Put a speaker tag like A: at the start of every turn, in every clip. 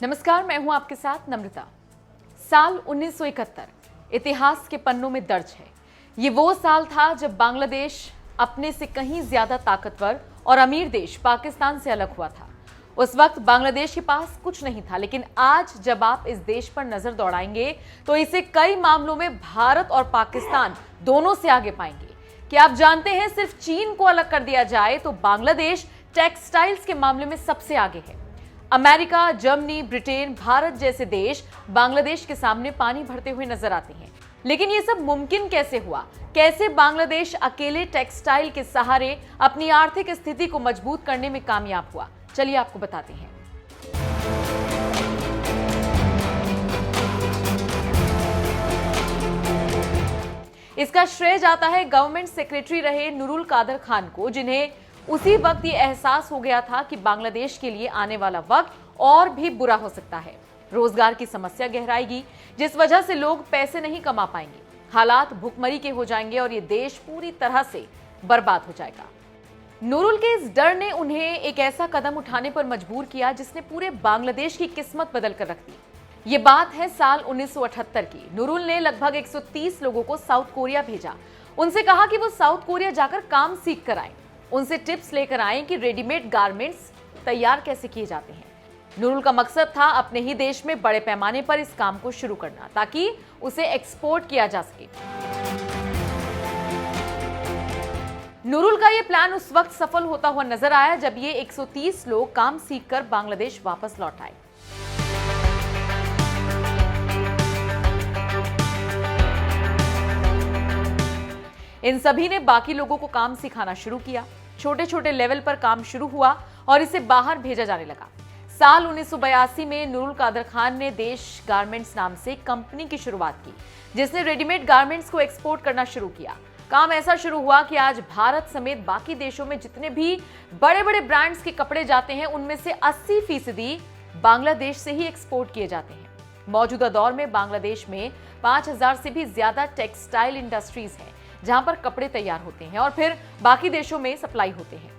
A: नमस्कार, मैं हूं आपके साथ नम्रता। साल 1971 इतिहास के पन्नों में दर्ज है। ये वो साल था जब बांग्लादेश अपने से कहीं ज्यादा ताकतवर और अमीर देश पाकिस्तान से अलग हुआ था। उस वक्त बांग्लादेश के पास कुछ नहीं था, लेकिन आज जब आप इस देश पर नजर दौड़ाएंगे तो इसे कई मामलों में भारत और पाकिस्तान दोनों से आगे पाएंगे। क्या आप जानते हैं, सिर्फ चीन को अलग कर दिया जाए तो बांग्लादेश टेक्सटाइल्स के मामले में सबसे आगे है। अमेरिका, जर्मनी, ब्रिटेन, भारत जैसे देश बांग्लादेश के सामने पानी भरते हुए नजर आते हैं। लेकिन ये सब मुमकिन कैसे हुआ? कैसे बांग्लादेश अकेले टेक्सटाइल के सहारे अपनी आर्थिक स्थिति को मजबूत करने में कामयाब हुआ? चलिए आपको बताते हैं। इसका श्रेय जाता है गवर्नमेंट सेक्रेटरी रहे नूरुल कादर खान को, जिन्हें उसी वक्त ये एहसास हो गया था कि बांग्लादेश के लिए आने वाला वक्त और भी बुरा हो सकता है। रोजगार की समस्या गहराएगी, जिस वजह से लोग पैसे नहीं कमा पाएंगे। हालात भुखमरी के हो जाएंगे और ये देश पूरी तरह से बर्बाद हो जाएगा। नूरुल के इस डर ने उन्हें एक ऐसा कदम उठाने पर मजबूर किया जिसने पूरे बांग्लादेश की किस्मत बदल कर रख दी। ये बात है साल 1978 की। नूरुल ने लगभग 130 लोगों को साउथ कोरिया भेजा। उनसे कहा कि वो साउथ कोरिया जाकर काम सीख कर आए, उनसे टिप्स लेकर आए कि रेडीमेड गारमेंट्स तैयार कैसे किए जाते हैं। नूरुल का मकसद था अपने ही देश में बड़े पैमाने पर इस काम को शुरू करना, ताकि उसे एक्सपोर्ट किया जा सके। नूरुल का यह प्लान उस वक्त सफल होता हुआ नजर आया जब ये 130 लोग काम सीखकर बांग्लादेश वापस लौट आए। इन सभी ने बाकी लोगों को काम सिखाना शुरू किया। छोटे छोटे लेवल पर काम शुरू हुआ और इसे बाहर भेजा जाने लगा। साल 1982 में नूरुल कादर खान ने देश गारमेंट्स नाम से कंपनी की शुरुआत की, जिसने रेडीमेड गारमेंट्स को एक्सपोर्ट करना शुरू किया। काम ऐसा शुरू हुआ कि आज भारत समेत बाकी देशों में जितने भी बड़े बड़े ब्रांड्स के कपड़े जाते हैं, उनमें से 80% बांग्लादेश से ही एक्सपोर्ट किए जाते हैं। मौजूदा दौर में बांग्लादेश में 5000 से भी ज्यादा टेक्सटाइल इंडस्ट्रीज हैं, जहां पर कपड़े तैयार होते हैं और फिर बाकी देशों में सप्लाई होते हैं।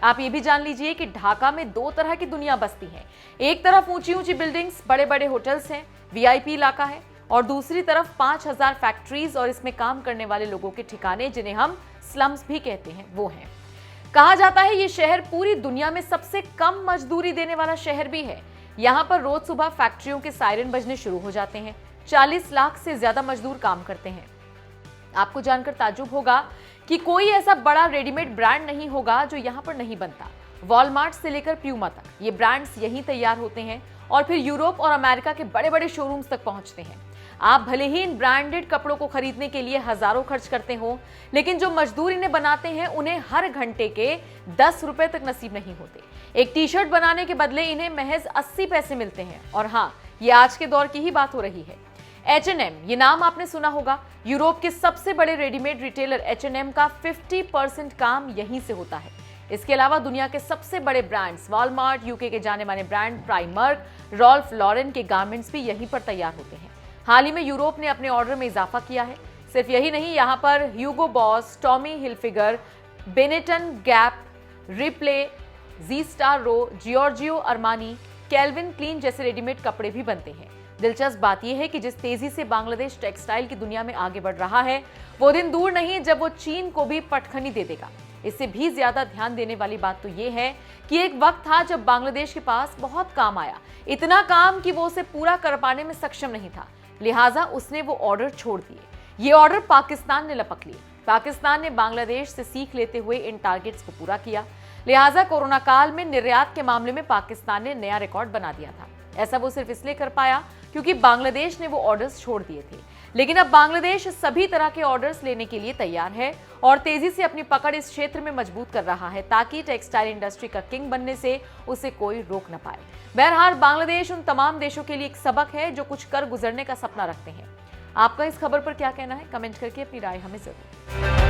A: आप ये भी जान लीजिए कि ढाका में दो तरह की दुनिया बसती है। एक तरफ ऊंची ऊंची बिल्डिंग्स, बड़े बड़े होटल्स हैं, वीआईपी इलाका है, और दूसरी तरफ 5000 फैक्ट्रीज और इसमें काम करने वाले लोगों के ठिकाने, जिन्हें हम स्लम्स भी कहते हैं, वो हैं। कहा जाता है ये शहर पूरी दुनिया में सबसे कम मजदूरी देने वाला शहर भी है। यहाँ पर रोज सुबह फैक्ट्रियों के सायरन बजने शुरू हो जाते हैं। 40 लाख से ज्यादा मजदूर काम करते हैं। आपको जानकर ताज्जुब होगा कि कोई ऐसा बड़ा रेडीमेड ब्रांड नहीं होगा जो यहाँ पर नहीं बनता। वॉलमार्ट से लेकर प्यूमा तक ये ब्रांड्स यहीं तैयार होते हैं और फिर यूरोप और अमेरिका के बड़े बड़े शोरूम्स तक पहुंचते हैं। आप भले ही इन ब्रांडेड कपड़ों को खरीदने के लिए हजारों खर्च करते हो, लेकिन जो मजदूर इन्हें बनाते हैं उन्हें हर घंटे के 10 रुपए तक नसीब नहीं होते। एक टी शर्ट बनाने के बदले इन्हें महज 80 पैसे मिलते हैं। और हाँ, ये आज के दौर की ही बात हो रही है। H&M, ये नाम आपने सुना होगा। यूरोप के सबसे बड़े रेडीमेड रिटेलर H&M का 50% काम यहीं से होता है। इसके अलावा दुनिया के सबसे बड़े ब्रांड्स वॉलमार्ट, यूके के जाने माने ब्रांड प्राइमर्क, रॉल्फ लॉरेन के गारमेंट्स भी यहीं पर तैयार होते हैं। हाल ही में यूरोप ने अपने ऑर्डर में इजाफा किया है। सिर्फ यही नहीं, यहाँ पर Hugo Boss, Tommy Hilfiger, Benetton, Gap, Replay, G Star Raw, Giorgio Armani, Calvin Klein जैसे रेडीमेड कपड़े भी बनते हैं। दिलचस्प बात यह है कि जिस तेजी से बांग्लादेश टेक्सटाइल की दुनिया में आगे बढ़ रहा है, वो दिन दूर नहीं जब वो चीन को भी पटखनी दे देगा। इससे भी ज्यादा ध्यान देने वाली बात तो ये है कि एक वक्त था जब बांग्लादेश के पास बहुत काम आया, इतना काम कि वो उसे पूरा कर पाने में सक्षम नहीं था। लिहाजा उसने वो ऑर्डर छोड़ दिए। ये ऑर्डर पाकिस्तान ने लपक लिए। पाकिस्तान ने बांग्लादेश से सीख लेते हुए इन टारगेट्स को पूरा किया। लिहाजा कोरोना काल में निर्यात के मामले में पाकिस्तान ने नया रिकॉर्ड बना दिया था। ऐसा वो सिर्फ इसलिए कर पाया क्योंकि बांग्लादेश ने वो ऑर्डर्स छोड़ दिए थे। लेकिन अब बांग्लादेश सभी तरह के ऑर्डर्स लेने के लिए तैयार है और तेजी से अपनी पकड़ इस क्षेत्र में मजबूत कर रहा है, ताकि टेक्सटाइल इंडस्ट्री का किंग बनने से उसे कोई रोक न पाए। बहरहाल बांग्लादेश उन तमाम देशों के लिए एक सबक है जो कुछ कर गुजरने का सपना रखते हैं। आपका इस खबर पर क्या कहना है? कमेंट करके अपनी राय हमें जरूर